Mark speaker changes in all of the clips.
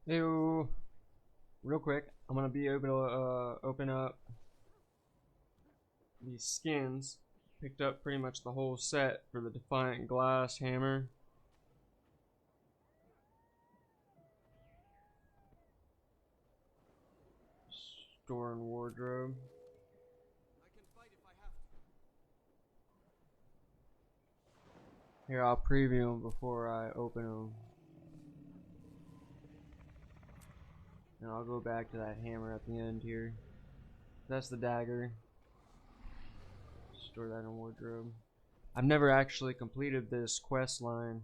Speaker 1: Ew. Real quick, I'm gonna be able to open up these skins. Picked up pretty much the whole set for the Defiant Glass hammer. Store and wardrobe. Here, I'll preview them before I open them. And I'll go back to that hammer at the end here. That's the dagger. Store that in wardrobe. I've never actually completed this quest line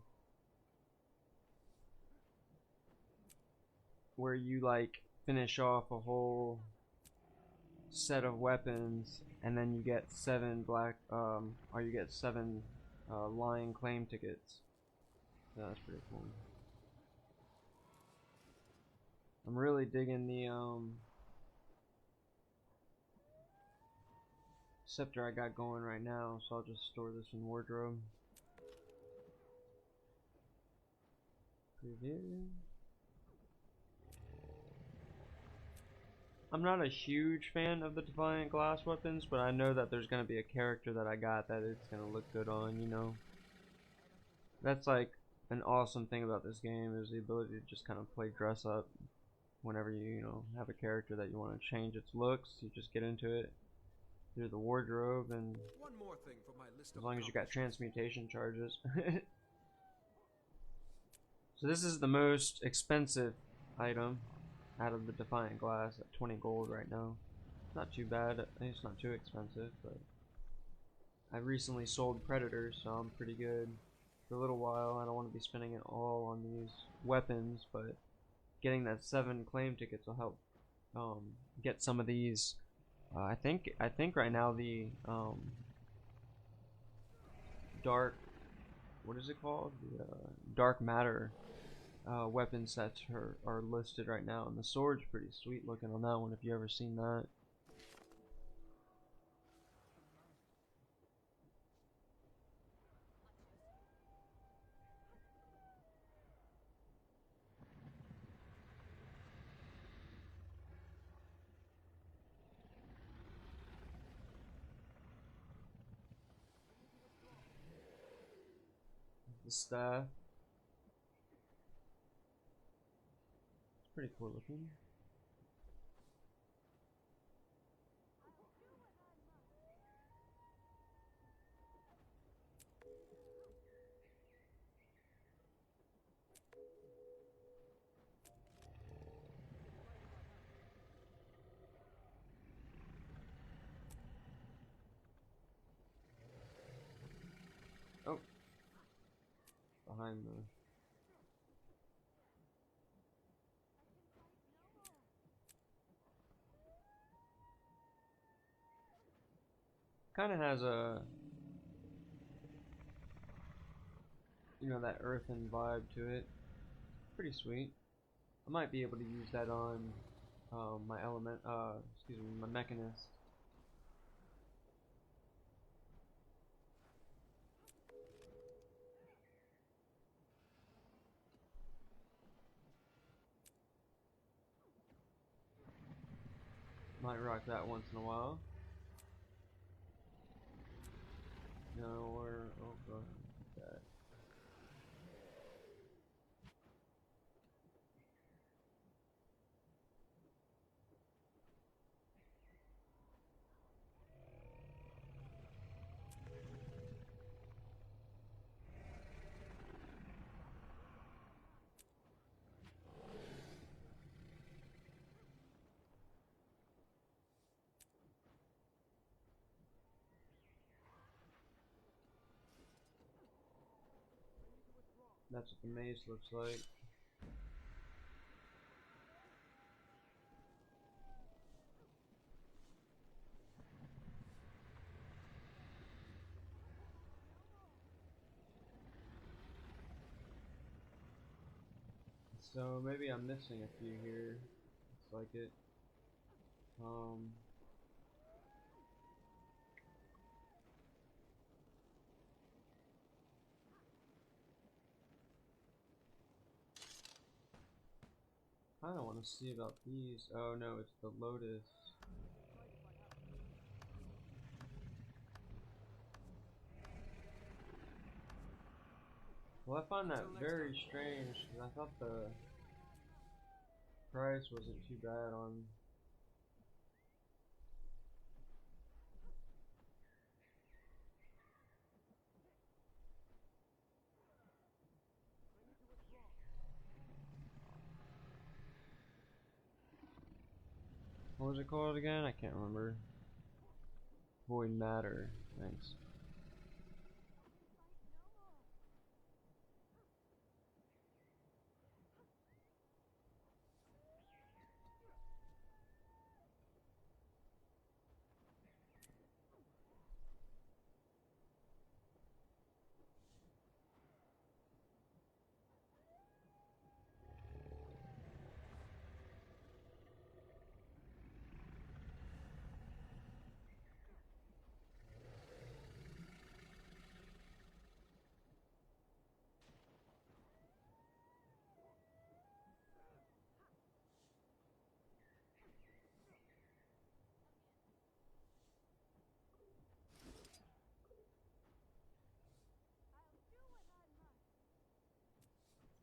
Speaker 1: where you like finish off a whole set of weapons and then you get 7 black or you get 7 lying claim tickets. So that's pretty cool. I'm really digging the scepter I got going right now, so I'll just store this in wardrobe. Preview. I'm not a huge fan of the Defiant Glass weapons, but I know that there's going to be a character that I got that it's going to look good on, you know. That's like an awesome thing about this game, is the ability to just kind of play dress up whenever you know, have a character that you want to change its looks. You just get into it through the wardrobe, and
Speaker 2: one more thing for my list
Speaker 1: as
Speaker 2: of
Speaker 1: long as you got transmutation charges. So this is the most expensive item out of the Defiant Glass at 20 gold right now. Not too bad. It's not too expensive, but I recently sold Predators, so I'm pretty good for a little while. I don't want to be spending it all on these weapons, but getting that 7 claim tickets will help get some of these. I think right now the dark, what is it called? The dark matter weapon sets are listed right now, and the sword's pretty sweet looking on that one if you ever seen that. The staff, it's pretty cool looking. Oh, behind the kind of has a, you know, that earthen vibe to it. Pretty sweet. I might be able to use that on my element, excuse me, my mechanist. Might rock that once in a while. No, we're, oh god, that. That's what the maze looks like. So maybe I'm missing a few here. Looks like it. Um, kinda wanna see about these. Oh no, it's the Lotus. Well, I find that very strange because I thought the price wasn't too bad on. What was it called again? I can't remember. Void Matter. Thanks.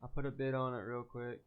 Speaker 1: I'll put a bid on it real quick.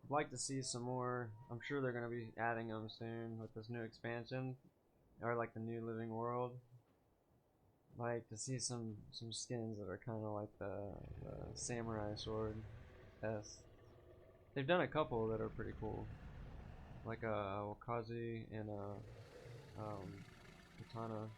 Speaker 1: I'd like to see some more. I'm sure they're gonna be adding them soon with this new expansion, or like the new living world. I'd like to see some skins that are kind of like the samurai sword. S. They've done a couple that are pretty cool, like a wakazi and a katana.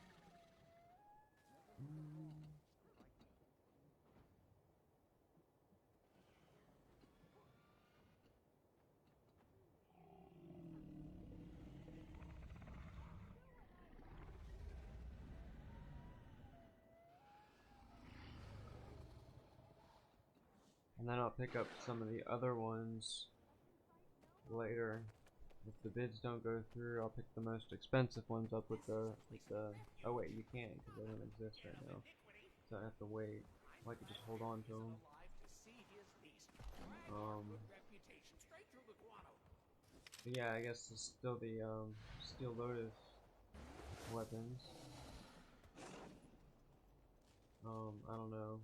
Speaker 1: And then I'll pick up some of the other ones later. If the bids don't go through, I'll pick the most expensive ones up with the oh wait, you can't because they don't exist right now. So I have to wait. I could just hold on to them. But yeah, I guess it's still the Steel Lotus weapons. I don't know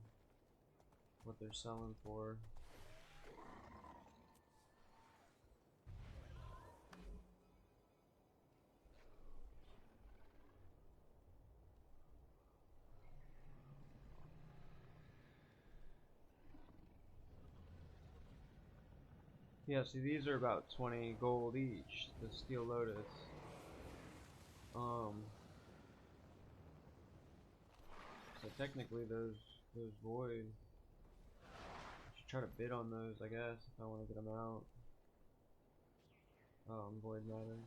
Speaker 1: what they're selling for. Yeah, see, these are about 20 gold each, the Steel Lotus. So technically those void. I should try to bid on those, I guess, if I want to get them out. Void Matter.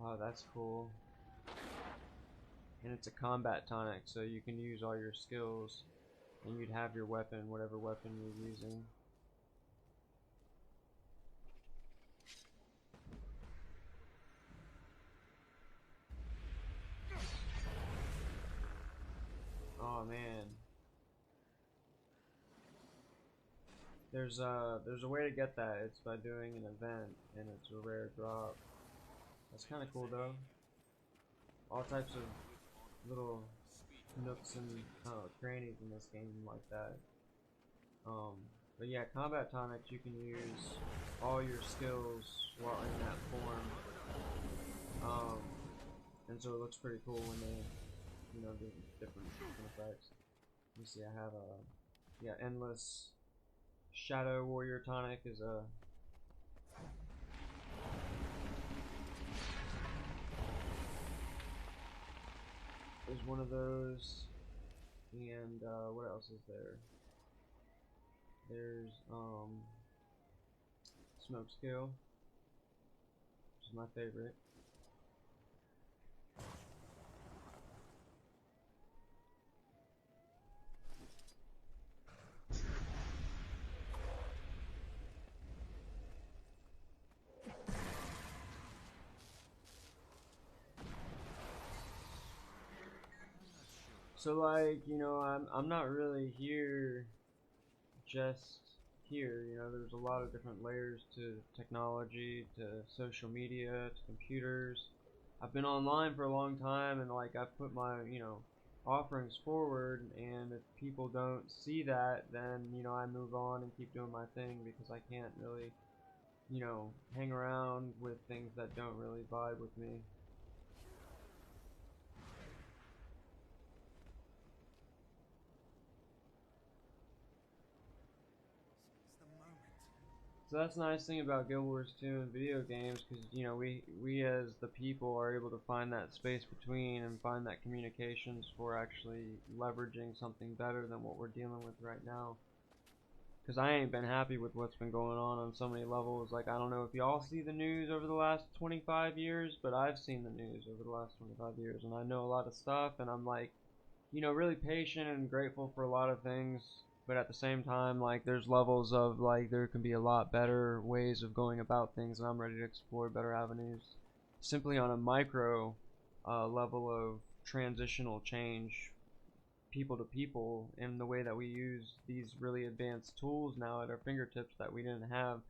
Speaker 1: Oh, that's cool. And it's a combat tonic, so you can use all your skills, and you'd have your weapon, whatever weapon you're using. Oh man. There's a way to get that. It's by doing an event, and it's a rare drop. That's kind of cool though. All types of little nooks and crannies in this game like that. But yeah, combat tonics, you can use all your skills while in that form. And so it looks pretty cool when you know, doing different effects. You see, I have a endless shadow warrior tonic is one of those, and what else is there? There's smoke scale, which is my favorite. So like, you know, I'm not really here just here, you know, there's a lot of different layers to technology, to social media, to computers. I've been online for a long time, and like I've put my, you know, offerings forward, and if people don't see that, then, you know, I move on and keep doing my thing, because I can't really, you know, hang around with things that don't really vibe with me. So that's the nice thing about Guild Wars 2 and video games, because, you know, we as the people are able to find that space between and find that communications for actually leveraging something better than what we're dealing with right now. Because I ain't been happy with what's been going on so many levels. Like, I don't know if y'all see the news over the last 25 years, but I've seen the news over the last 25 years, and I know a lot of stuff, and I'm like, you know, really patient and grateful for a lot of things, but at the same time, like, there's levels of, like, there can be a lot better ways of going about things, and I'm ready to explore better avenues. Simply on a micro level of transitional change, people to people, in the way that we use these really advanced tools now at our fingertips that we didn't have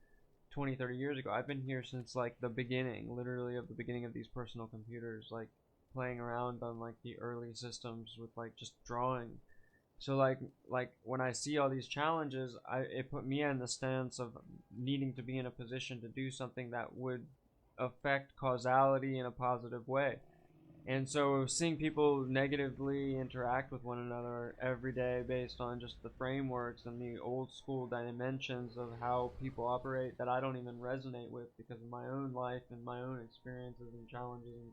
Speaker 1: 20, 30 years ago. I've been here since, like, the beginning, literally, of the beginning of these personal computers, like, playing around on, like, the early systems with, like, just drawing. So like when I see all these challenges, it put me in the stance of needing to be in a position to do something that would affect causality in a positive way. And so seeing people negatively interact with one another every day based on just the frameworks and the old school dimensions of how people operate that I don't even resonate with because of my own life and my own experiences and challenges and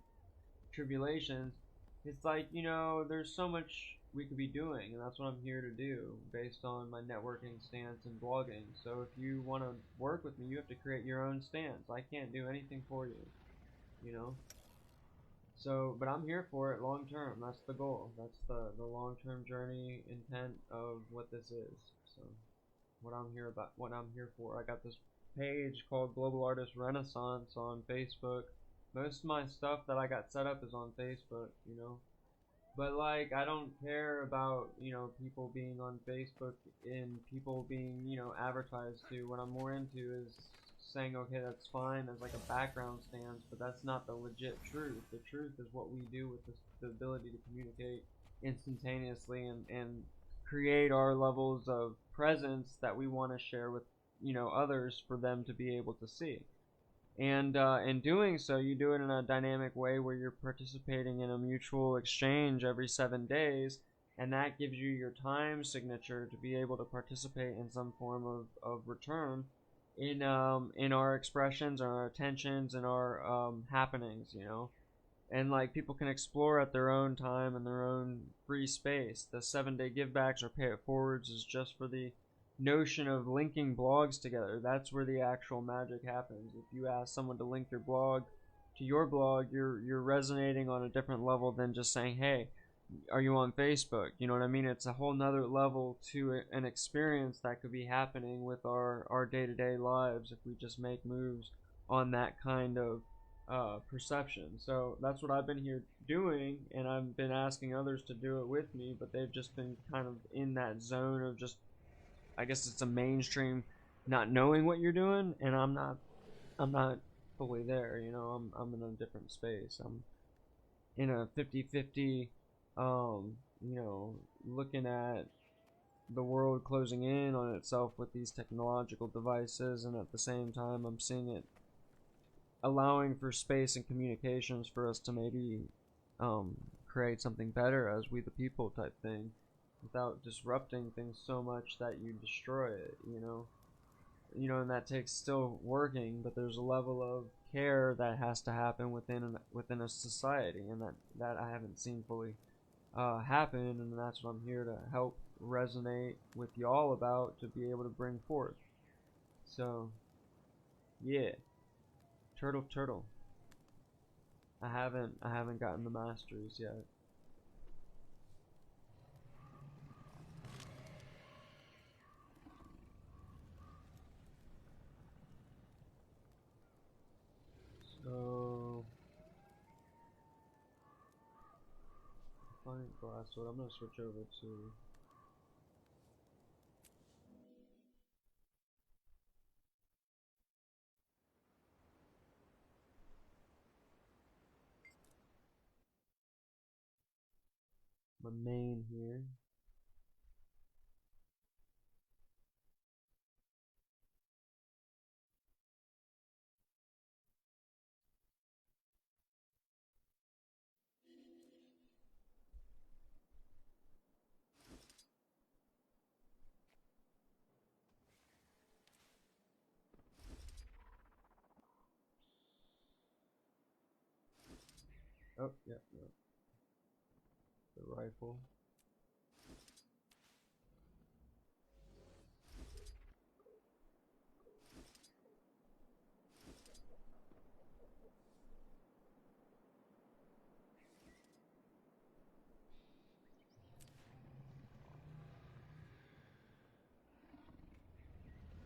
Speaker 1: tribulations, it's like, you know, there's so much we could be doing, and that's what I'm here to do based on my networking stance and blogging. So if you want to work with me, you have to create your own stance. I can't do anything for you, you know? So, but I'm here for it long term. That's the goal. That's the long term journey intent of what this is. So, what I'm here for. I got this page called Global Artist Renaissance on Facebook. Most of my stuff that I got set up is on Facebook, you know. But like, I don't care about, you know, people being on Facebook and people being, you know, advertised to. What I'm more into is saying, okay, that's fine as like a background stance, but that's not the legit truth. The truth is what we do with the ability to communicate instantaneously and create our levels of presence that we want to share with, you know, others for them to be able to see. And in doing so, you do it in a dynamic way where you're participating in a mutual exchange every 7 days, and that gives you your time signature to be able to participate in some form of return in our expressions, our attentions, and our happenings, you know. And like people can explore at their own time and their own free space. The 7 day givebacks or pay it forwards is just for the notion of linking blogs together. That's where the actual magic happens. If you ask someone to link your blog to your blog, you're resonating on a different level than just saying, hey, are you on Facebook? You know what I mean? It's a whole nother level to an experience that could be happening with our day-to-day lives if we just make moves on that kind of perception. So that's what I've been here doing, and I've been asking others to do it with me, but they've just been kind of in that zone of just, I guess it's a mainstream not knowing what you're doing, and I'm not fully there, you know. I'm in a different space. I'm in a 50-50, you know, looking at the world closing in on itself with these technological devices, and at the same time I'm seeing it allowing for space and communications for us to maybe create something better as we the people type thing, without disrupting things so much that you destroy it, and that takes still working, but there's a level of care that has to happen within a society, and that I haven't seen fully happen, and that's what I'm here to help resonate with y'all about, to be able to bring forth. So yeah, turtle. I haven't gotten the masteries yet. So fine glass sword. I'm gonna switch over to my main here. Oh, yeah, yeah. The rifle.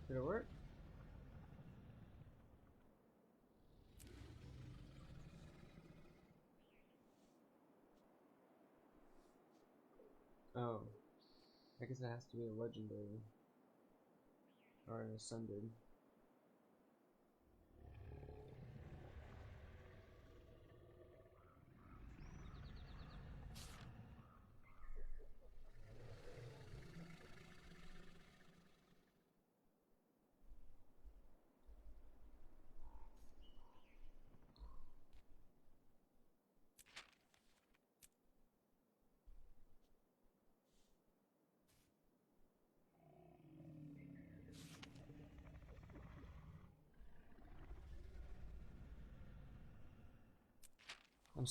Speaker 1: Did it work? Oh, I guess it has to be a legendary or an ascended. I'm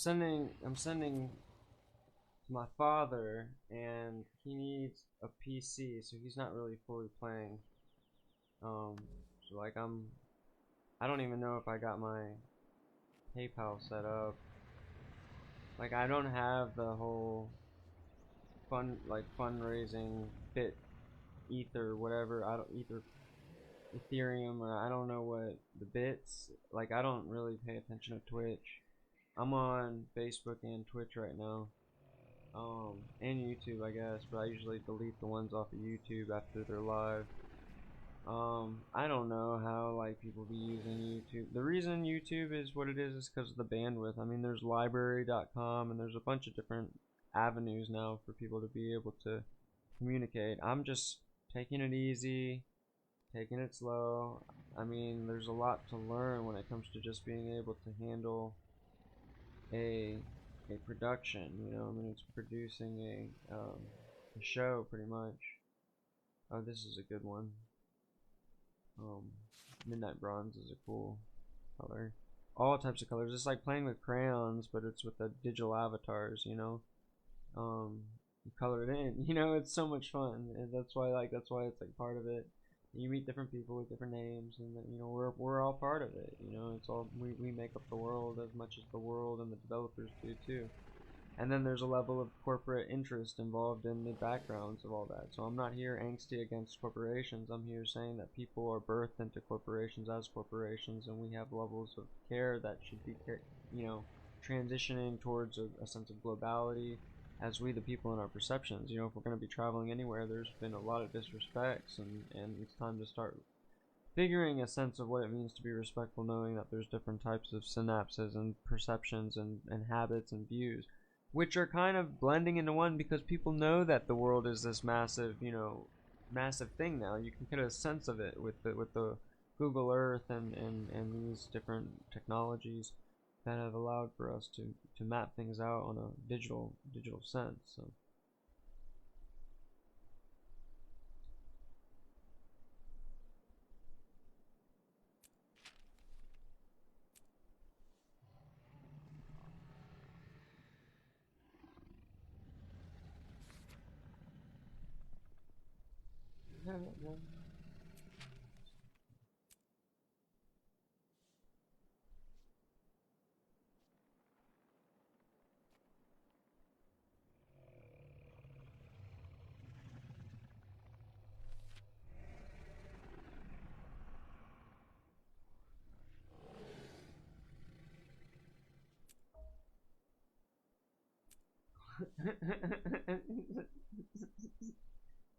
Speaker 1: sending to my father, and he needs a PC, so he's not really fully playing. So like I don't even know if I got my PayPal set up. Like I don't have the whole fundraising bit ether whatever. I don't ether Ethereum, or I don't know what the bits. Like I don't really pay attention to Twitch. I'm on Facebook and Twitch right now. And YouTube, I guess, but I usually delete the ones off of YouTube after they're live. I don't know how like people be using YouTube. The reason YouTube is what it is because of the bandwidth. I mean, there's library.com and there's a bunch of different avenues now for people to be able to communicate. I'm just taking it easy, taking it slow. I mean, there's a lot to learn when it comes to just being able to handle a production. I mean, it's producing a show pretty much. Oh, this is a good one. Midnight bronze is a cool color. All types of colors. It's like playing with crayons, but it's with the digital avatars. You color it in. It's so much fun, and that's why it's like part of it. You meet different people with different names, and we're all part of it. It's all we make up the world as much as the world and the developers do too. And then there's a level of corporate interest involved in the backgrounds of all that. So I'm not here angsty against corporations. I'm here saying that people are birthed into corporations as corporations, and we have levels of care that should be, transitioning towards a sense of globality as we the people in our perceptions. If we're going to be traveling anywhere, there's been a lot of disrespects, and it's time to start figuring a sense of what it means to be respectful, knowing that there's different types of synapses and perceptions and habits and views, which are kind of blending into one, because people know that the world is this massive, massive thing now. You can get a sense of it with the Google Earth and these different technologies. that have allowed for us to map things out on a digital sense. So.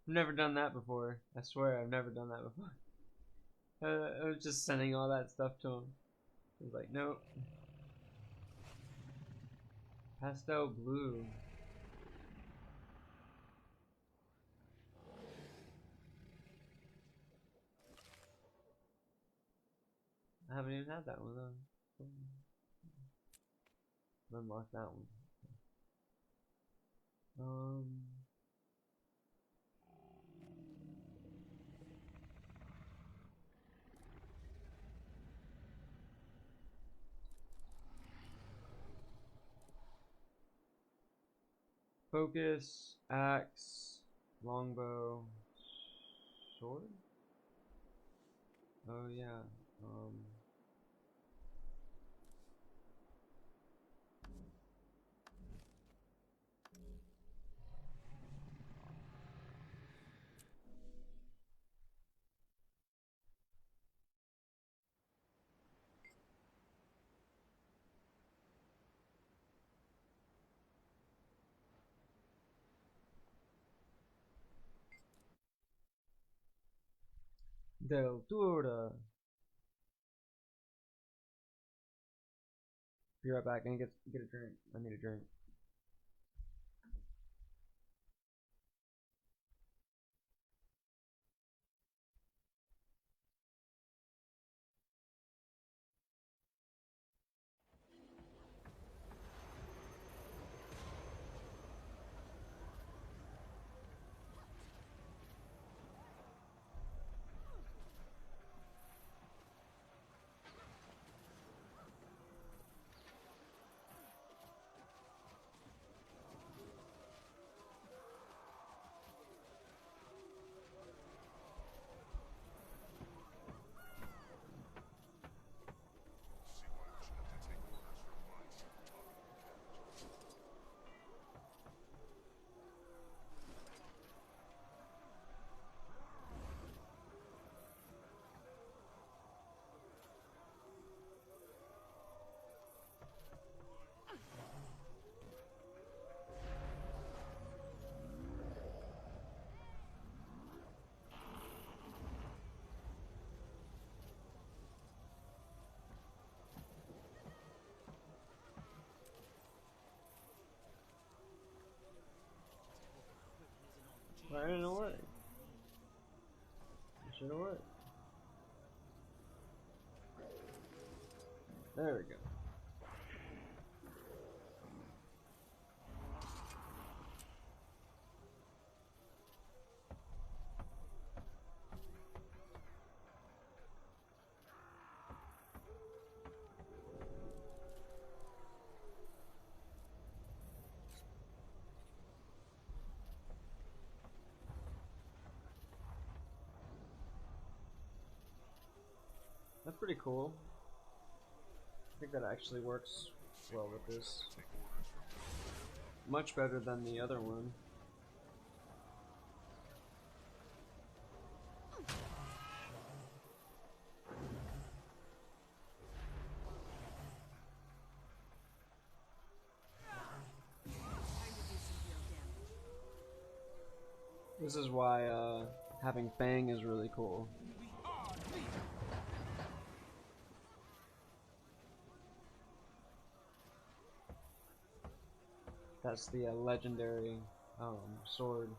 Speaker 1: I've never done that before. I swear I've never done that before. I was just sending all that stuff to him. He was like, nope. Pastel blue. I haven't even had that one though. Unlock that one. Focus, axe, longbow, sword? Oh yeah. Del Toro. Be right back. I need to get a drink. I need a drink. I didn't know what. Should have worked. There we go. That's pretty cool. I think that actually works well with this. Much better than the other one. This is why having Fang is really cool. That's the legendary sword.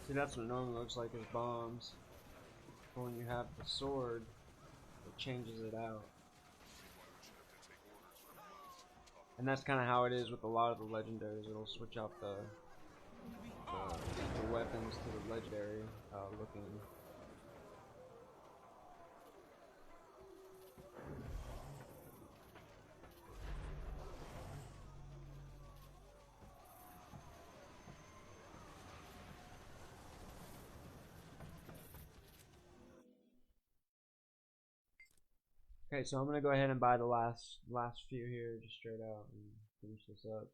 Speaker 1: See, that's what it normally looks like as bombs. But when you have the sword, it changes it out. And that's kind of how it is with a lot of the legendaries. It'll switch out the weapons to the legendary looking. Okay, so I'm gonna go ahead and buy the last few here just straight out and finish this up.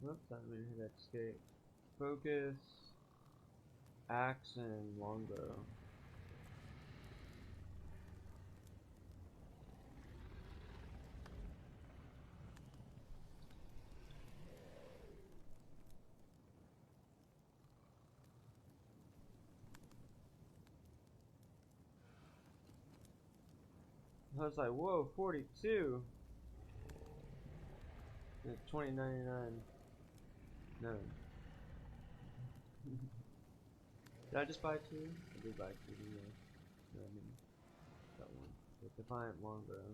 Speaker 1: Whoops, I didn't hit escape. Focus, axe, and longbow. I was like, whoa, 42. It's 20.99. No. Did I just buy two? I did buy two, yeah. No, I mean, that one. The Defiant Longbow.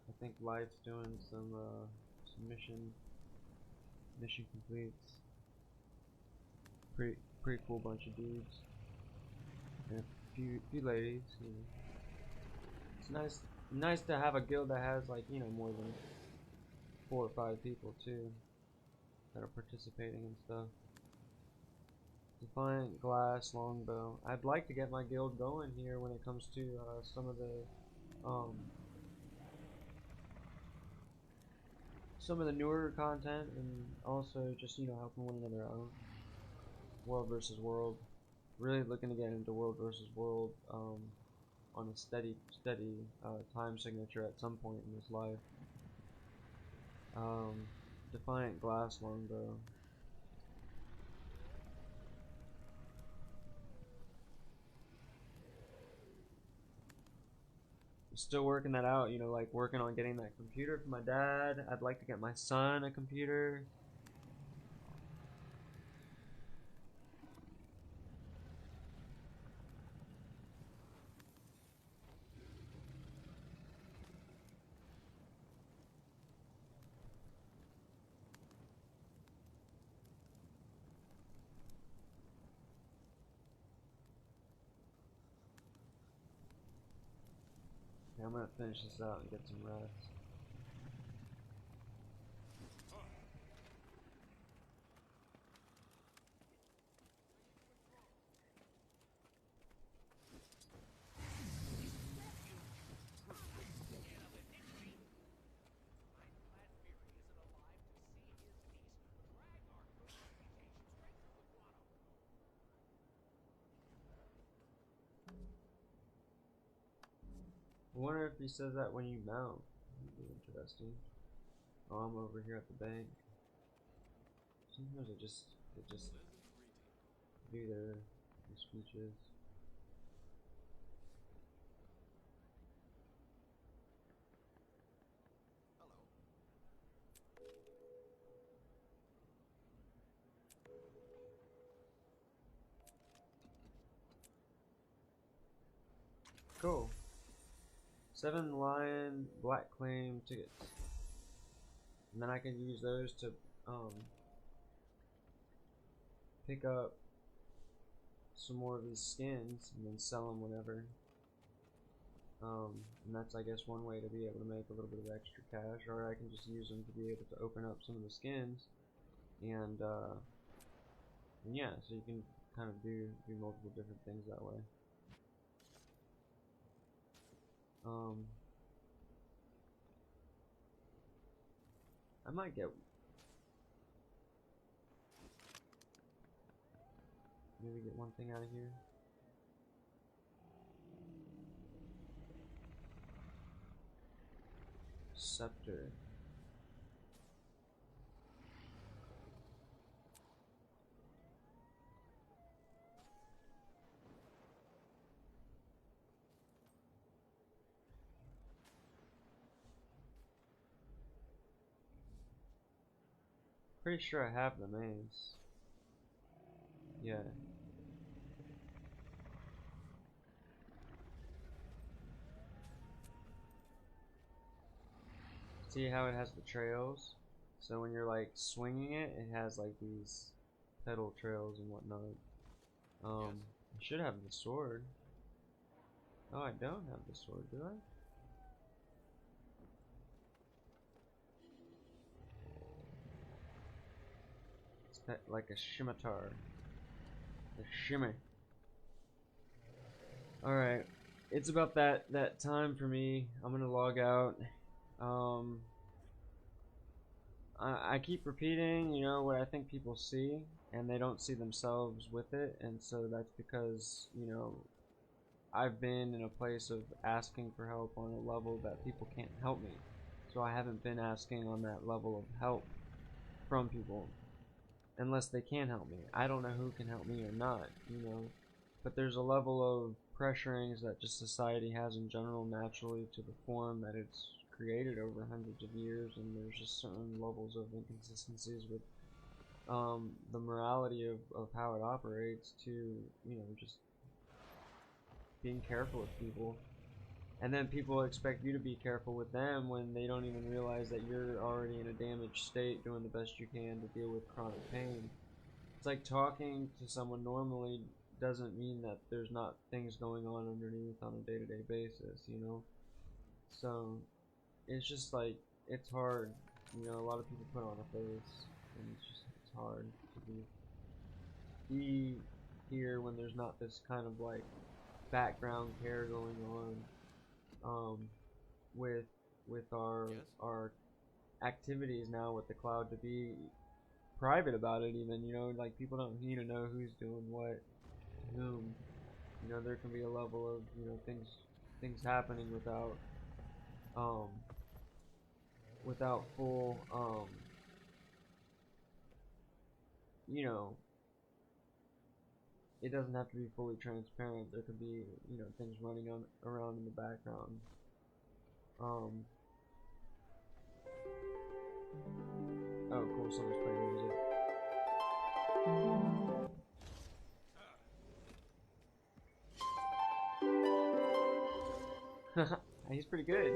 Speaker 1: I think Light's doing some mission completes. Pretty cool bunch of dudes. And a few ladies, you know. It's nice to have a guild that has, like, you know, more than 4 or 5 people too that are participating and stuff. Defiant Glass Longbow. I'd like to get my guild going here when it comes to some of the newer content, and also just, you know, helping one another out. World versus world. Really looking to get into world versus world on a steady time signature at some point in this life. Defiant Glass Longbow. Still working that out, you know, like working on getting that computer for my dad. I'd like to get my son a computer. I'm gonna finish this out and get some rest. I wonder if he says that when you mount. That'd be interesting. Oh, I'm over here at the bank. Sometimes they just do their speeches. Cool. 7 lion black claim tickets. And then I can use those to pick up some more of these skins and then sell them whenever. And that's, I guess, one way to be able to make a little bit of extra cash, or I can just use them to be able to open up some of the skins, and yeah, so you can kind of do multiple different things that way. I might get maybe get one thing out of here. Scepter. Pretty sure I have the maze. Yeah. See how it has the trails? So when you're like swinging it, it has like these pedal trails and whatnot. I should have the sword. Oh, I don't have the sword, do I? It's like a scimitar. A shimmy. Alright. It's about that time for me. I'm gonna log out. I keep repeating, you know, what I think people see, and they don't see themselves with it, and so that's because, you know, I've been in a place of asking for help on a level that people can't help me. So I haven't been asking on that level of help from people unless they can help me. I don't know who can help me or not, you know. But there's a level of pressurings that just society has in general naturally to the form that it's created over hundreds of years, and there's just certain levels of inconsistencies with the morality of how it operates to, you know, just being careful with people. And then people expect you to be careful with them when they don't even realize that you're already in a damaged state doing the best you can to deal with chronic pain. It's like talking to someone normally doesn't mean that there's not things going on underneath on a day-to-day basis, you know? So it's just like, it's hard, you know. A lot of people put on a face, and it's hard to be here when there's not this kind of like background care going on with our activities now with the cloud, to be private about it even, you know. Like, people don't need to know who's doing what to whom. You know, there can be a level of, you know, things happening without full you know, it doesn't have to be fully transparent. There could be, you know, things running on around in the background. Oh, cool, someone's playing music. He's pretty good.